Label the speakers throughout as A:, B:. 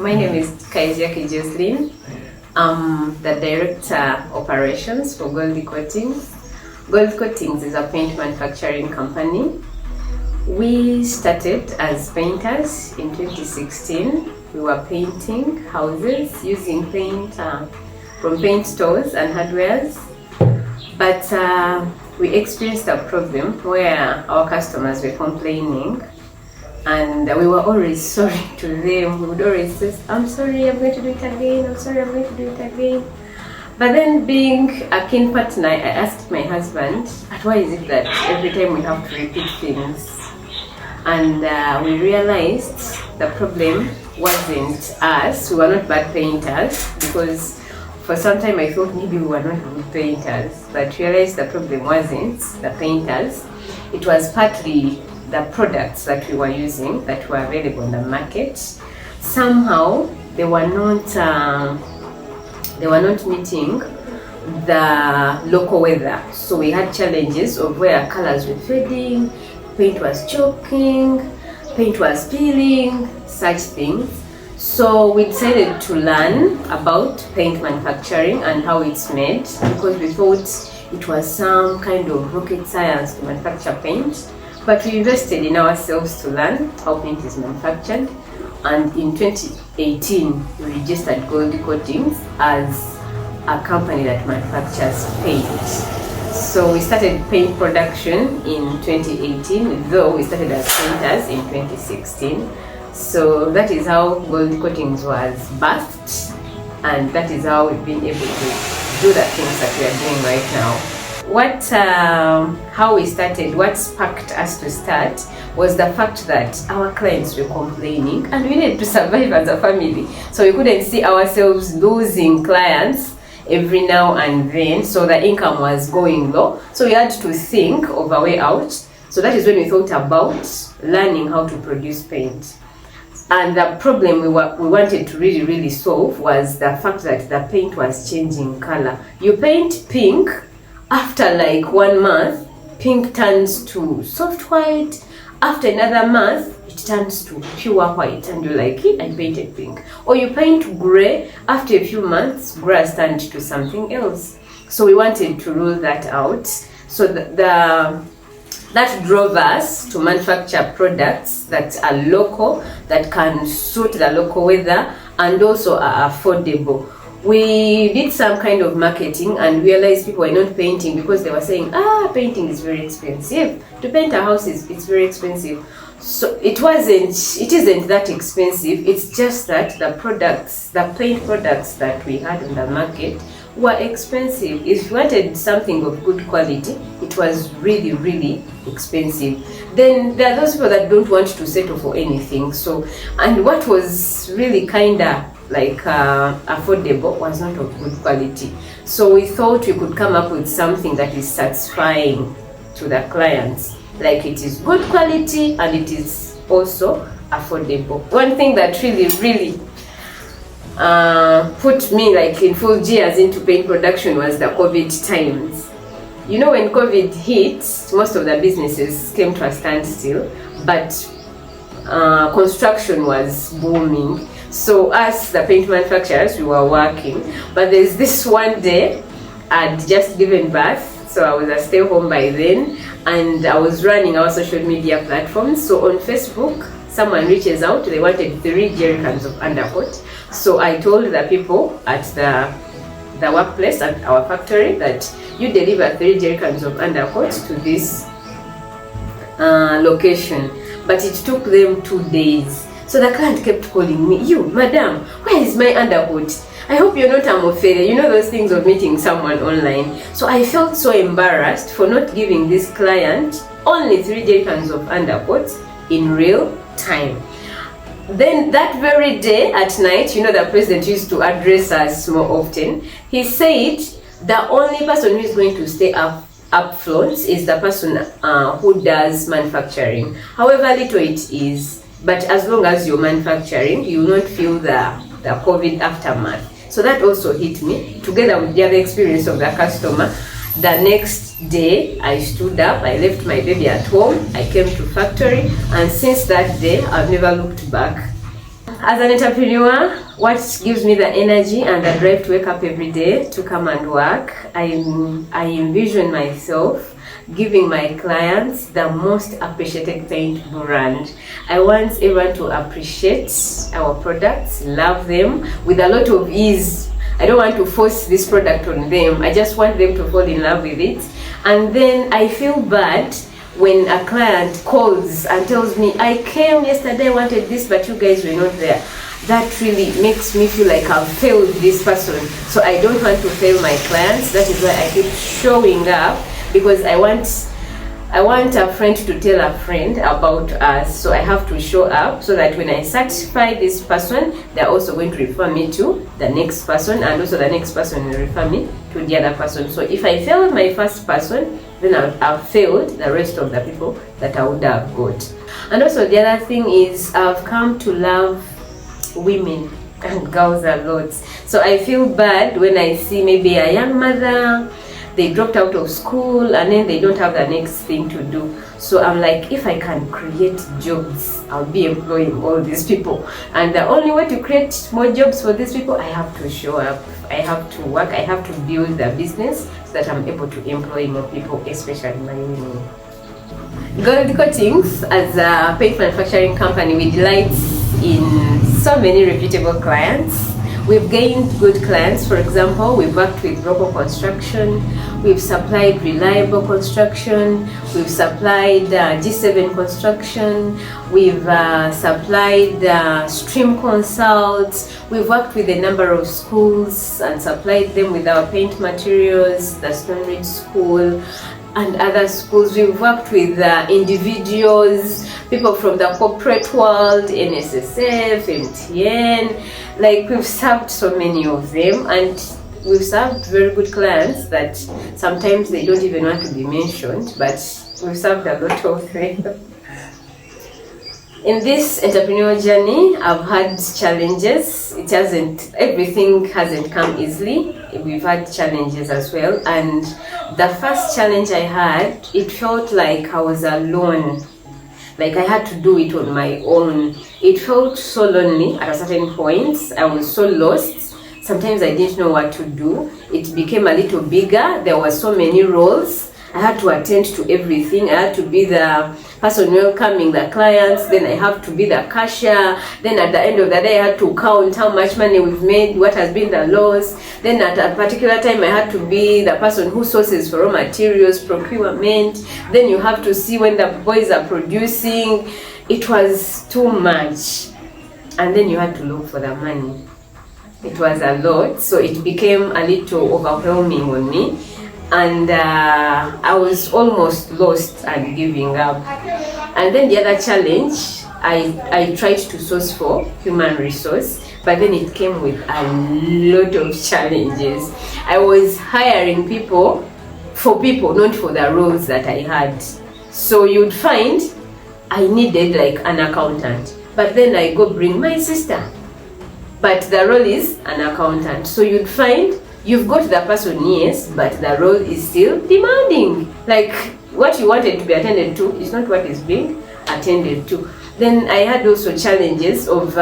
A: My name is Kaiziaki Jocelyn. I'm the Director Operations for Goldie Coatings. Goldie Coatings is a paint manufacturing company. We started as painters in 2016. We were painting houses using paint from paint stores and hardwares. But we experienced a problem where our customers were complaining, and we were always sorry to them. We would always say, I'm sorry, I'm going to do it again, I'm sorry, I'm going to do it again. But then, being a keen partner, I asked my husband, why is it that every time we have to repeat things? And we realized the problem wasn't us. We were not bad painters, because for some time I thought maybe we were not good painters, but realized the problem wasn't the painters. It was partly the products that we were using that were available in the market. Somehow they were not meeting the local weather. So we had challenges of where colors were fading, paint was choking, paint was peeling, such things. So we decided to learn about paint manufacturing and how it's made, because we thought it was some kind of rocket science to manufacture paint. But we invested in ourselves to learn how paint is manufactured. And in 2018, we registered Goldie Coatings as a company that manufactures paint. So we started paint production in 2018, though we started as painters in 2016. So that is how Goldie Coatings was birthed, and that is how we've been able to do the things that we are doing right now. How we started, what sparked us to start was the fact that our clients were complaining, and we needed to survive as a family. So we couldn't see ourselves losing clients every now and then, so the income was going low. So we had to think of a way out. So that is when we thought about learning how to produce paint. And the problem we wanted to really solve was the fact that the paint was changing color. You paint pink, after like 1 month, pink turns to soft white. After another month, it turns to pure white, and you're like, hey, I painted pink. Or you paint gray, after a few months, gray has turned to something else. So we wanted to rule that out. So that drove us to manufacture products that are local, that can suit the local weather, and also are affordable. We did some kind of marketing and realized people were not painting because they were saying, painting is very expensive. To paint a house it's very expensive. So it isn't that expensive. It's just that the paint products that we had in the market were expensive. If you wanted something of good quality, it was really expensive. Then there are those people that don't want to settle for anything. So, and what was really kinda like affordable was not of good quality. So we thought we could come up with something that is satisfying to the clients, like it is good quality and it is also affordable. One thing that really put me like in full gears into paint production was the COVID times. You know, when COVID hit, most of the businesses came to a standstill, but construction was booming. So us, the paint manufacturers, we were working. But there's this one day, I'd just given birth, so I was a stay-home by then, and I was running our social media platforms. So on Facebook, someone reaches out, they wanted 3 jerrycans of undercoat. So I told the people at the workplace at our factory that you deliver 3 jerrycans of undercoat to this location. But it took them 2 days. So the client kept calling me, you, madam, where is my undercoat? I hope you're not a mofere. You know those things of meeting someone online. So I felt so embarrassed for not giving this client only 3 jerrycans of undercoat in real time. Then that very day at night, you know, the president used to address us more often. He said the only person who is going to stay up front is the person who does manufacturing. However little it is, but as long as you're manufacturing, you will not feel the COVID aftermath. So that also hit me, together with the other experience of the customer. The next day, I stood up, I left my baby at home, I came to factory, and since that day, I've never looked back. As an entrepreneur, what gives me the energy and the drive to wake up every day to come and work, I envision myself giving my clients the most appreciated paint brand. I want everyone to appreciate our products, love them with a lot of ease. I don't want to force this product on them. I just want them to fall in love with it. And then I feel bad when a client calls and tells me, I came yesterday, I wanted this, but you guys were not there. That really makes me feel like I've failed this person. So I don't want to fail my clients. That is why I keep showing up, because I want a friend to tell a friend about us. So I have to show up so that when I satisfy this person, they're also going to refer me to the next person, and also the next person will refer me to the other person. So if I failed my first person, then I've failed the rest of the people that I would have got. And also the other thing is I've come to love women and girls a lot. So I feel bad when I see maybe a young mother, they dropped out of school and then they don't have the next thing to do. So I'm like, if I can create jobs, I'll be employing all these people. And the only way to create more jobs for these people, I have to show up. I have to work. I have to build the business so that I'm able to employ more people, especially my women. Gold Coatings, as a paint manufacturing company, we delight in so many reputable clients. We've gained good clients. For example, we've worked with Rocco Construction, we've supplied Reliable Construction, we've supplied G7 Construction, we've supplied Stream Consult, we've worked with a number of schools and supplied them with our paint materials, the Stonebridge School and other schools. We've worked with individuals, people from the corporate world, NSSF, MTN. Like, we've served so many of them, and we've served very good clients that sometimes they don't even want to be mentioned, but we've served a lot of them. In this entrepreneurial journey, I've had challenges. Everything hasn't come easily. We've had challenges as well. And the first challenge I had, it felt like I was alone. Like I had to do it on my own. It felt so lonely at a certain point. I was so lost. Sometimes I didn't know what to do. It became a little bigger. There were so many roles. I had to attend to everything. I had to be the person welcoming the clients, then I have to be the cashier, then at the end of the day I had to count how much money we've made, what has been the loss, then at a particular time I had to be the person who sources for raw materials, procurement, then you have to see when the boys are producing. It was too much, and then you had to look for the money. It was a lot, so it became a little overwhelming on me. And I was almost lost and giving up. And then the other challenge, I tried to source for human resource, but then it came with a lot of challenges. I was hiring people, not for the roles that I had. So you'd find I needed like an accountant, but then I go bring my sister, but the role is an accountant. So you'd find you've got the person, yes, but the role is still demanding. Like, what you wanted to be attended to is not what is being attended to. Then I had also challenges of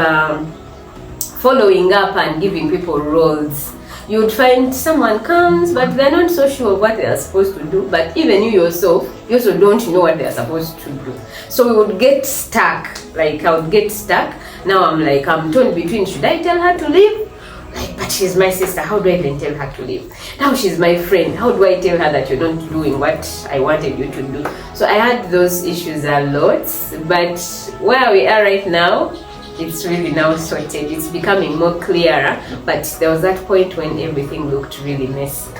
A: following up and giving people roles. You would find someone comes, but they're not so sure of what they are supposed to do. But even you yourself, you also don't know what they're supposed to do. So we would get stuck. Like, I would get stuck. Now I'm torn between, should I tell her to leave? Like, but she's my sister, how do I then tell her to leave? Now she's my friend, how do I tell her that you're not doing what I wanted you to do? So I had those issues a lot, but where we are right now, it's really now sorted. It's becoming more clearer, but there was that point when everything looked really messy.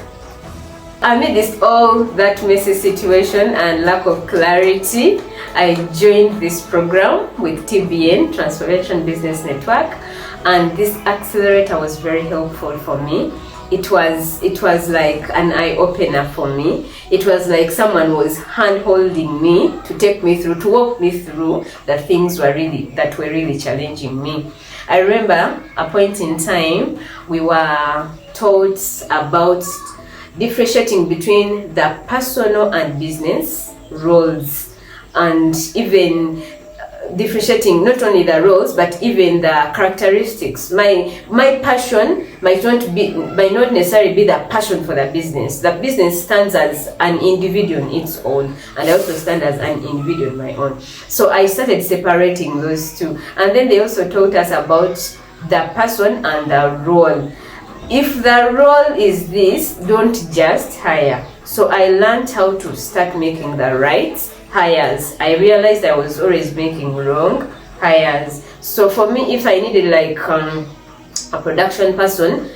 A: Amidst all that messy situation and lack of clarity, I joined this program with TBN, Transformation Business Network, and this accelerator was very helpful for me. It was like an eye-opener for me. It was like someone was hand-holding me to take me through, to walk me through the things that were really challenging me. I remember a point in time we were taught about differentiating between the personal and business roles, and even differentiating not only the roles but even the characteristics. My passion might not necessarily be the passion for the business. The business stands as an individual on its own, and I also stand as an individual on my own. So I started separating those two, and then they also taught us about the person and the role. If the role is this, don't just hire. So I learned how to start making the right hires. I realized I was always making wrong hires. So for me, if I needed like a production person,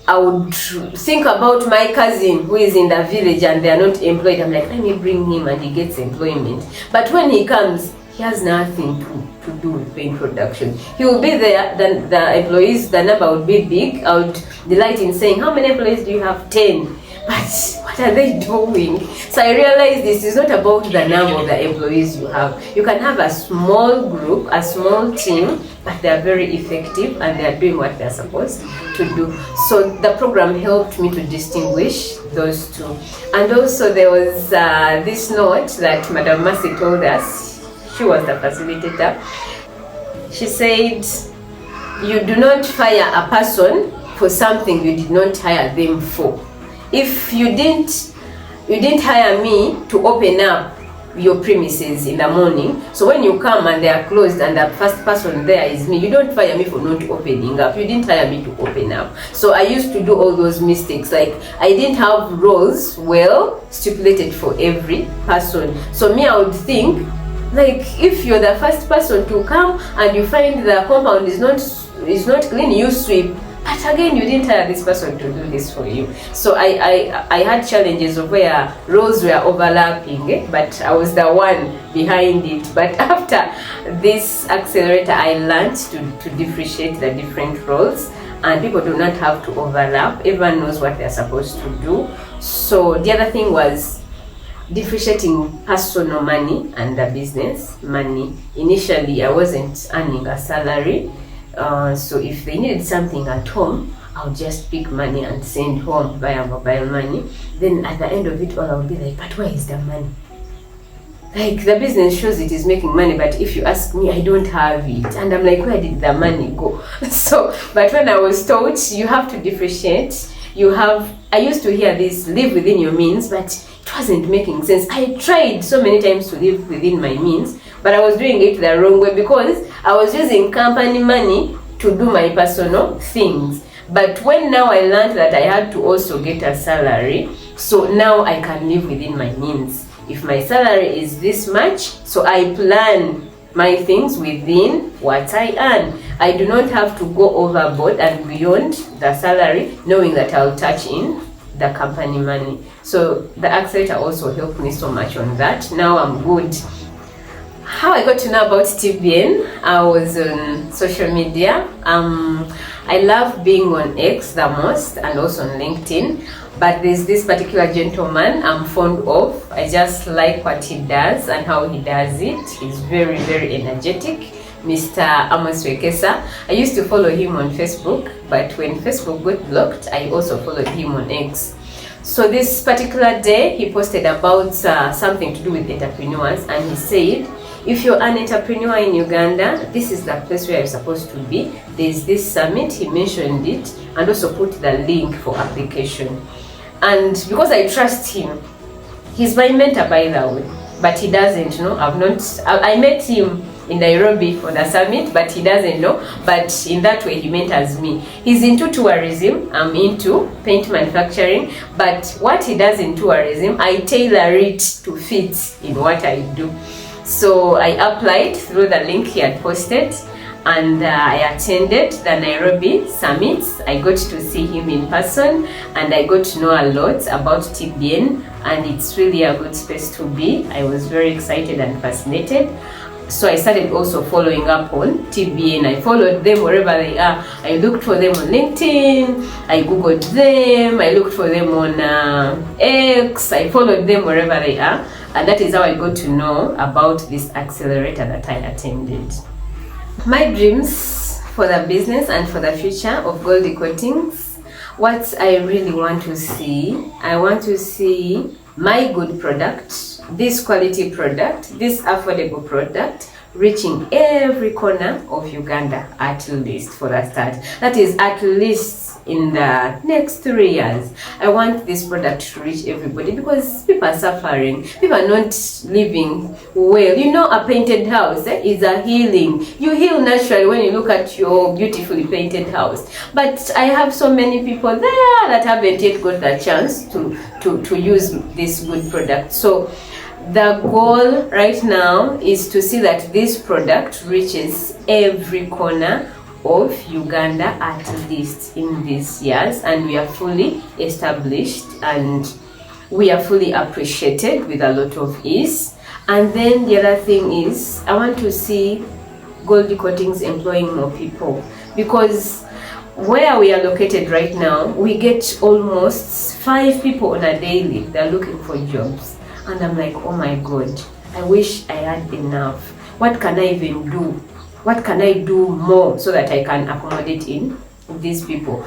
A: I would think about my cousin who is in the village and they are not employed. I'm like, let me bring him and he gets employment. But when he comes, he has nothing to do with paint production. He will be there, then the employees, the number would be big. I would delight in saying, how many employees do you have? 10. But what are they doing? So I realized this is not about the number of the employees you have. You can have a small group, a small team, but they are very effective and they are doing what they are supposed to do. So the program helped me to distinguish those two. And also there was this note that Madam Mercy told us. She was the facilitator. She said, you do not fire a person for something you did not hire them for. If you didn't hire me to open up your premises in the morning, so when you come and they are closed and the first person there is me, you don't fire me for not opening up. You didn't hire me to open up. So I used to do all those mistakes. Like I didn't have roles well stipulated for every person. So me, I would think, like if you're the first person to come and you find the compound is not clean, you sweep. But again, you didn't hire this person to do this for you. So I had challenges of where roles were overlapping, but I was the one behind it. But after this accelerator, I learned to differentiate the different roles, and people do not have to overlap. Everyone knows what they're supposed to do. So the other thing was differentiating personal money and the business money. Initially, I wasn't earning a salary. So if they needed something at home, I'll just pick money and send home via mobile money. Then at the end of it all, I'll be like, but where is the money? Like the business shows it is making money, but if you ask me, I don't have it. And I'm like, where did the money go? So, but when I was taught, you have to differentiate. I used to hear this, live within your means, but it wasn't making sense. I tried so many times to live within my means, but I was doing it the wrong way because I was using company money to do my personal things. But when now I learned that I had to also get a salary, so now I can live within my means. If my salary is this much, so I plan my things within what I earn. I do not have to go overboard and beyond the salary, knowing that I'll touch in the company money. So the accelerator also helped me so much on that. Now I'm good. How I got to know about TBN, I was on social media. I love being on X the most and also on LinkedIn. But there's this particular gentleman I'm fond of. I just like what he does and how he does it. He's very, very energetic. Mr. Amos Wekesa. I used to follow him on Facebook, but when Facebook got blocked, I also followed him on X. So this particular day, he posted about something to do with entrepreneurs, and he said, if you're an entrepreneur in Uganda, this is the place where you're supposed to be. There's this summit, he mentioned it, and also put the link for application. And because I trust him, he's my mentor by the way, but he doesn't know. I met him in Nairobi for the summit, but he doesn't know. But in that way, he mentors me. He's into tourism, I'm into paint manufacturing, but what he does in tourism, I tailor it to fit in what I do. So I applied through the link he had posted, and I attended the Nairobi summit. I got to see him in person, and I got to know a lot about TBN, and it's really a good space to be. I was very excited and fascinated. So I started also following up on TBN. I followed them wherever they are. I looked for them on LinkedIn, I googled them, I looked for them on X, I followed them wherever they are. And that is how I got to know about this accelerator that I attended. My dreams for the business and for the future of Goldie Coatings, what I really want to see, I want to see my good product, this quality product, this affordable product reaching every corner of Uganda at least for a start. That is at least in the next 3 years. I want this product to reach everybody because people are suffering. People are not living well. You know, a painted house is a healing. You heal naturally when you look at your beautifully painted house. But I have so many people there that haven't yet got the chance to use this good product. So the goal right now is to see that this product reaches every corner of Uganda at least in these years, and we are fully established and we are fully appreciated with a lot of ease. And then the other thing is I want to see Goldie Coatings employing more people, because where we are located right now, we get almost 5 people on a daily. They're looking for jobs, and I'm like, oh my God, I wish I had enough. What can I even do? What can I do more so that I can accommodate in these people?